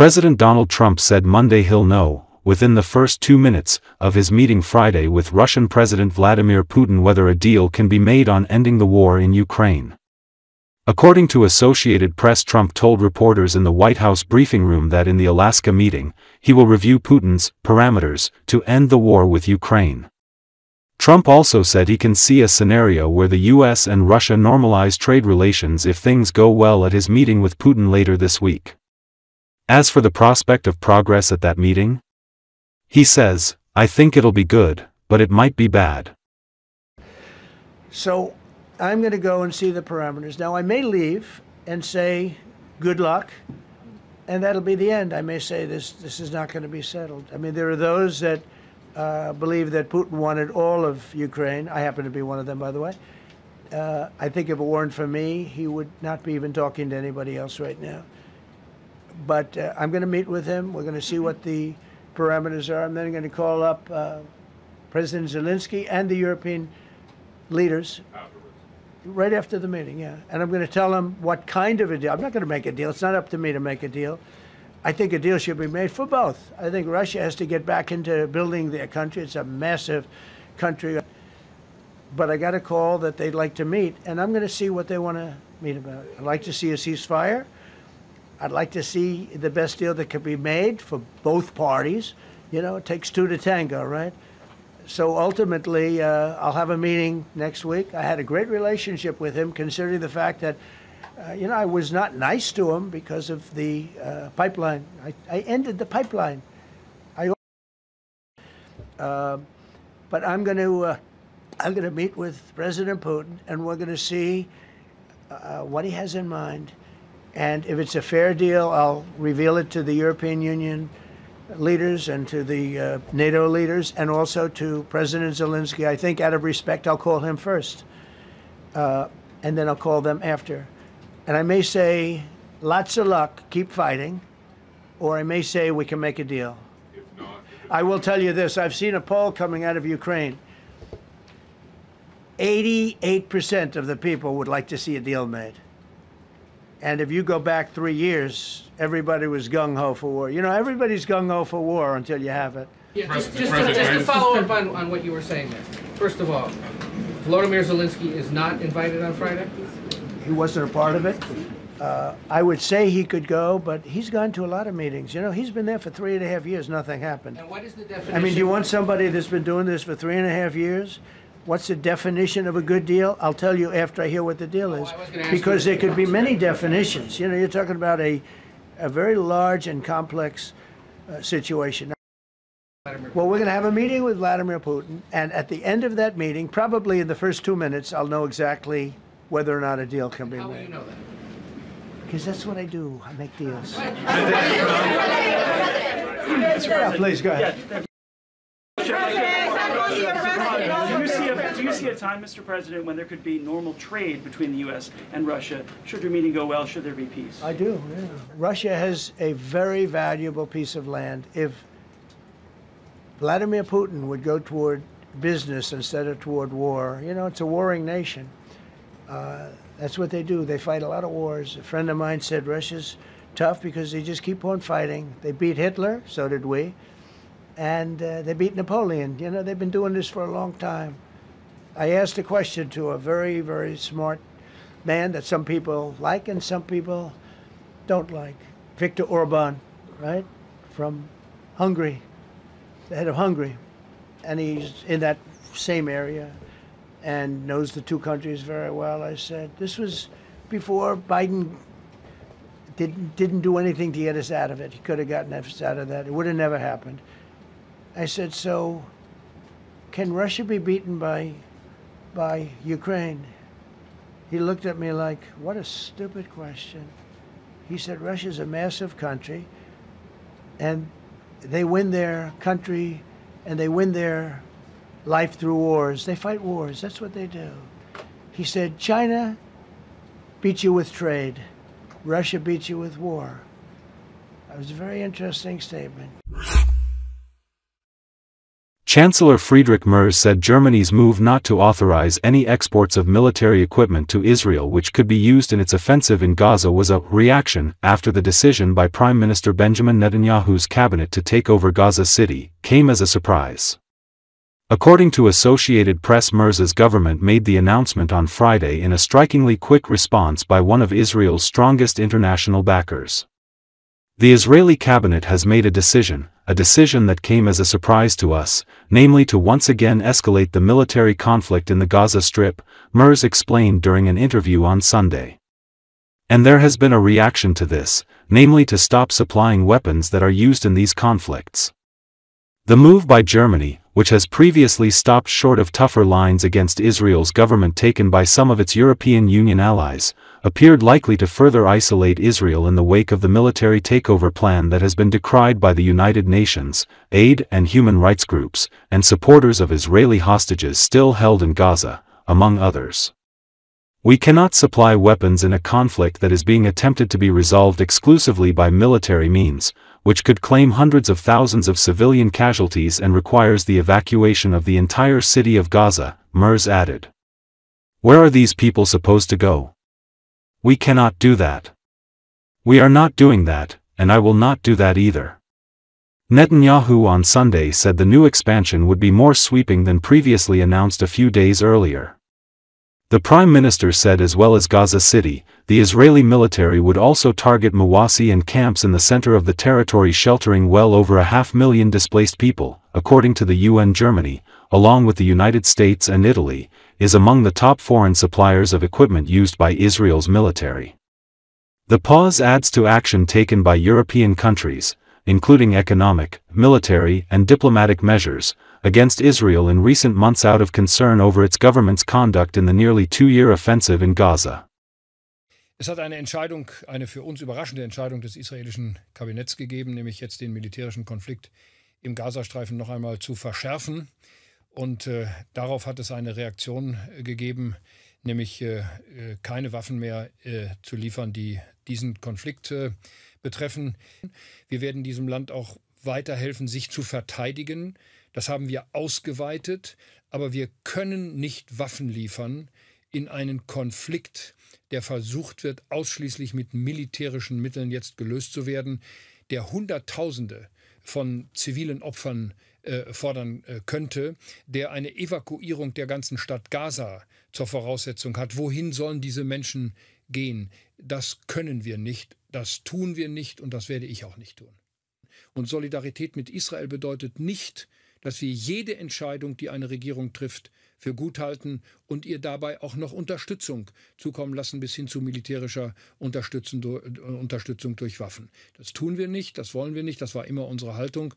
President Donald Trump said Monday he'll know, within the first 2 minutes, of his meeting Friday with Russian President Vladimir Putin whether a deal can be made on ending the war in Ukraine. According to Associated Press, Trump told reporters in the White House briefing room that in the Alaska meeting, he will review Putin's parameters to end the war with Ukraine. Trump also said he can see a scenario where the US and Russia normalize trade relations if things go well at his meeting with Putin later this week. As for the prospect of progress at that meeting, he says, "I think it'll be good, but it might be bad." So I'm going to go and see the parameters. Now, I may leave and say, good luck, and that'll be the end. I may say this is not going to be settled. I mean, there are those that believe that Putin wanted all of Ukraine. I happen to be one of them, by the way. I think if it weren't for me, he would not be even talking to anybody else right now. But I'm going to meet with him. We're going to see what the parameters are. I'm then going to call up President Zelenski and the European leaders right after the meeting, yeah. And I'm going to tell them what kind of a deal. I'm not going to make a deal. It's not up to me to make a deal. I think a deal should be made for both. I think Russia has to get back into building their country. It's a massive country. But I got a call that they'd like to meet, and I'm going to see what they want to meet about. I'd like to see a ceasefire. I'd like to see the best deal that could be made for both parties. You know, it takes two to tango, right? So ultimately, I'll have a meeting next week. I had a great relationship with him, considering the fact that, you know, I was not nice to him because of the pipeline. I ended the pipeline. But I'm going to meet with President Putin, and we're going to see what he has in mind. And if it's a fair deal, I'll reveal it to the European Union leaders and to the NATO leaders, and also to President Zelensky. I think out of respect, I'll call him first, and then I'll call them after. And I may say, lots of luck, keep fighting, or I may say we can make a deal. If not, I will tell you this, I've seen a poll coming out of Ukraine. 88% of the people would like to see a deal made. And if you go back 3 years, everybody was gung-ho for war. You know, everybody's gung-ho for war until you have it. Yeah, just to follow up on what you were saying there. First of all, Volodymyr Zelensky is not invited on Friday? He wasn't a part of it. I would say he could go, but he's gone to a lot of meetings. You know, he's been there for 3.5 years, nothing happened. And what is the definition? I mean, do you want somebody that's been doing this for 3.5 years? What's the definition of a good deal? I'll tell you after I hear what the deal is. Because there could be many definitions. You know, you're talking about a very large and complex situation. Well, we're going to have a meeting with Vladimir Putin, and at the end of that meeting, probably in the first 2 minutes, I'll know exactly whether or not a deal can be made. How will you know that? Because that's what I do. I make deals. Yeah, please, go ahead. Do you see a time, Mr. President, when there could be normal trade between the U.S. and Russia? Should your meeting go well, should there be peace? I do, yeah. Russia has a very valuable piece of land. If Vladimir Putin would go toward business instead of toward war, you know, it's a warring nation. That's what they do. They fight a lot of wars. A friend of mine said Russia's tough because they just keep on fighting. They beat Hitler, so did we. And they beat Napoleon. You know, they've been doing this for a long time. I asked a question to a very, very smart man that some people like and some people don't like. Viktor Orban, right? From Hungary, the head of Hungary. And he's in that same area and knows the two countries very well. I said, this was before Biden didn't do anything to get us out of it. He could have gotten us out of that. It would have never happened. I said, so can Russia be beaten by Ukraine? He looked at me like, what a stupid question. He said, Russia's a massive country, and they win their country and they win their life through wars. They fight wars. That's what they do. He said, China beats you with trade. Russia beats you with war. That was a very interesting statement. Chancellor Friedrich Merz said Germany's move not to authorize any exports of military equipment to Israel which could be used in its offensive in Gaza was a reaction after the decision by Prime Minister Benjamin Netanyahu's cabinet to take over Gaza City came as a surprise. According to Associated Press, Merz's government made the announcement on Friday in a strikingly quick response by one of Israel's strongest international backers. The Israeli cabinet has made a decision that came as a surprise to us, namely to once again escalate the military conflict in the Gaza Strip, Merz explained during an interview on Sunday. And there has been a reaction to this, namely to stop supplying weapons that are used in these conflicts. The move by Germany, which has previously stopped short of tougher lines against Israel's government taken by some of its European Union allies, appeared likely to further isolate Israel in the wake of the military takeover plan that has been decried by the United Nations, aid and human rights groups, and supporters of Israeli hostages still held in Gaza, among others. We cannot supply weapons in a conflict that is being attempted to be resolved exclusively by military means, which could claim hundreds of thousands of civilian casualties and requires the evacuation of the entire city of Gaza, Merz added. Where are these people supposed to go? We cannot do that. We are not doing that, and I will not do that either. Netanyahu on Sunday said the new expansion would be more sweeping than previously announced a few days earlier. The Prime Minister said as well as Gaza City, the Israeli military would also target Mawasi and camps in the center of the territory sheltering well over 500,000 displaced people, according to the UN. Germany, along with the United States and Italy, is among the top foreign suppliers of equipment used by Israel's military. The pause adds to action taken by European countries, including economic, military, and diplomatic measures, against Israel in recent months out of concern over its government's conduct in the nearly two-year offensive in Gaza. Es hat eine Entscheidung, eine für uns überraschende Entscheidung des israelischen Kabinetts gegeben, nämlich jetzt den militärischen Konflikt im Gazastreifen noch einmal zu verschärfen. Und darauf hat es eine Reaktion gegeben, nämlich keine Waffen mehr zu liefern, die diesen Konflikt betreffen. Wir werden diesem Land auch weiterhelfen, sich zu verteidigen. Das haben wir ausgeweitet, aber wir können nicht Waffen liefern in einen Konflikt, der versucht wird, ausschließlich mit militärischen Mitteln jetzt gelöst zu werden, der Hunderttausende von zivilen Opfern fordern könnte, der eine Evakuierung der ganzen Stadt Gaza zur Voraussetzung hat. Wohin sollen diese Menschen gehen? Das können wir nicht, das tun wir nicht und das werde ich auch nicht tun. Und Solidarität mit Israel bedeutet nicht, dass wir jede Entscheidung, die eine Regierung trifft, für gut halten und ihr dabei auch noch Unterstützung zukommen lassen, bis hin zu militärischer Unterstützung durch Waffen. Das tun wir nicht, das wollen wir nicht, das war immer unsere Haltung.